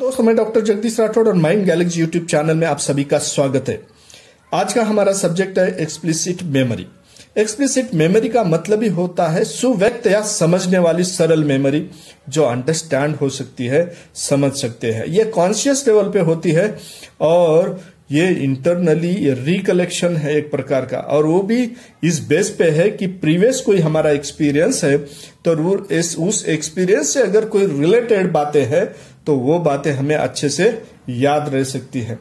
दोस्तों, मैं डॉक्टर जगदीश राठौड़ और माइंड गैलेक्सी यूट्यूब चैनल में आप सभी का स्वागत है। आज का हमारा सब्जेक्ट है एक्सप्लिसिट मेमोरी। एक्सप्लिसिट मेमोरी का मतलब ही होता है सुव्यक्त या समझने वाली सरल मेमोरी, जो अंडरस्टैंड हो सकती है, समझ सकते हैं। ये कॉन्शियस लेवल पे होती है और ये इंटरनली रिकलेक्शन है एक प्रकार का, और वो भी इस बेस पे है कि प्रीवियस कोई हमारा एक्सपीरियंस है तो उस एक्सपीरियंस से अगर कोई रिलेटेड बातें हैं तो वो बातें हमें अच्छे से याद रह सकती है।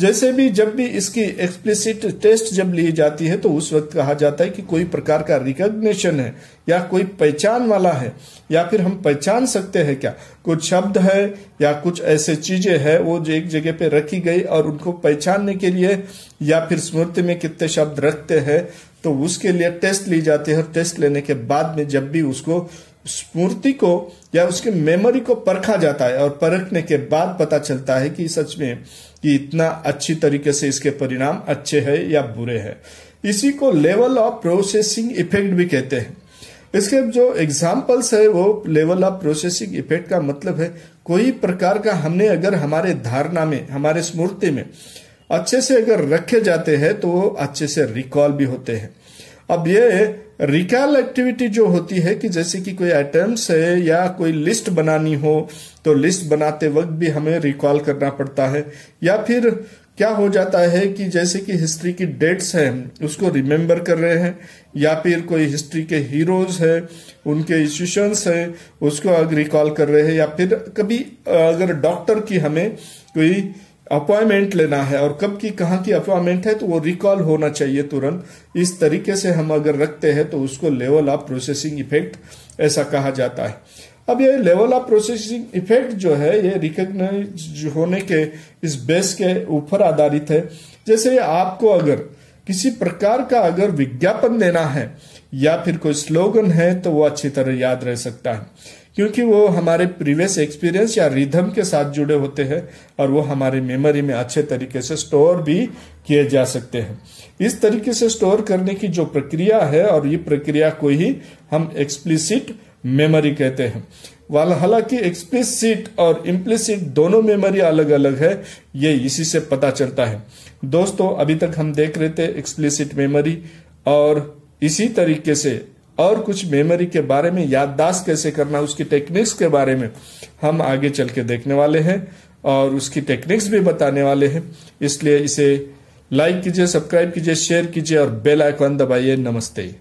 जैसे भी जब भी इसकी एक्सप्लिसिट टेस्ट जब ली जाती है तो उस वक्त कहा जाता है कि कोई प्रकार का रिकॉग्निशन है या कोई पहचान वाला है, या फिर हम पहचान सकते हैं क्या कुछ शब्द है या कुछ ऐसे चीजें हैं वो जो एक जगह पे रखी गई और उनको पहचानने के लिए या फिर स्मृति में कितने शब्द रखते हैं तो उसके लिए टेस्ट ली जाती है। टेस्ट लेने के बाद में जब भी उसको स्मृति को या उसके मेमोरी को परखा जाता है और परखने के बाद पता चलता है कि सच में कि इतना अच्छी तरीके से इसके परिणाम अच्छे हैं या बुरे हैं। इसी को लेवल ऑफ प्रोसेसिंग इफेक्ट भी कहते हैं। इसके जो एग्जाम्पल्स है वो लेवल ऑफ प्रोसेसिंग इफेक्ट का मतलब है कोई प्रकार का हमने अगर हमारे धारणा में, हमारे स्मृति में अच्छे से अगर रखे जाते हैं तो वो अच्छे से रिकॉल भी होते हैं। अब ये रिकॉल एक्टिविटी जो होती है कि जैसे कि कोई आइटम्स है या कोई लिस्ट बनानी हो तो लिस्ट बनाते वक्त भी हमें रिकॉल करना पड़ता है, या फिर क्या हो जाता है कि जैसे कि हिस्ट्री की डेट्स हैं उसको रिमेम्बर कर रहे हैं, या फिर कोई हिस्ट्री के हीरोज है उनके इश्यूशंस है उसको रिकॉल कर रहे हैं, या फिर कभी अगर डॉक्टर की हमें कोई अपॉइंटमेंट लेना है और कब की कहाँ की अपॉइंटमेंट है तो वो रिकॉल होना चाहिए तुरंत। इस तरीके से हम अगर रखते हैं तो उसको लेवल ऑफ प्रोसेसिंग इफेक्ट ऐसा कहा जाता है। अब ये लेवल ऑफ प्रोसेसिंग इफेक्ट जो है ये रिकॉग्नाइज होने के इस बेस के ऊपर आधारित है। जैसे आपको अगर किसी प्रकार का अगर विज्ञापन देना है या फिर कोई स्लोगन है तो वो अच्छी तरह याद रह सकता है क्योंकि वो हमारे प्रीवियस एक्सपीरियंस या रिदम के साथ जुड़े होते हैं और वो हमारी मेमोरी में अच्छे तरीके से स्टोर भी किए जा सकते हैं। इस तरीके से स्टोर करने की जो प्रक्रिया है और ये प्रक्रिया को ही हम एक्सप्लिसिट मेमोरी कहते हैं। हालांकि एक्सप्लिसिट और इम्प्लिसिट दोनों मेमोरी अलग अलग है, ये इसी से पता चलता है। दोस्तों, अभी तक हम देख रहे थे एक्सप्लिसिट मेमोरी, और इसी तरीके से और कुछ मेमोरी के बारे में, याददाश्त कैसे करना उसकी टेक्निक्स के बारे में हम आगे चल के देखने वाले हैं और उसकी टेक्निक्स भी बताने वाले हैं। इसलिए इसे लाइक कीजिए, सब्सक्राइब कीजिए, शेयर कीजिए और बेल आइकॉन दबाइए। नमस्ते।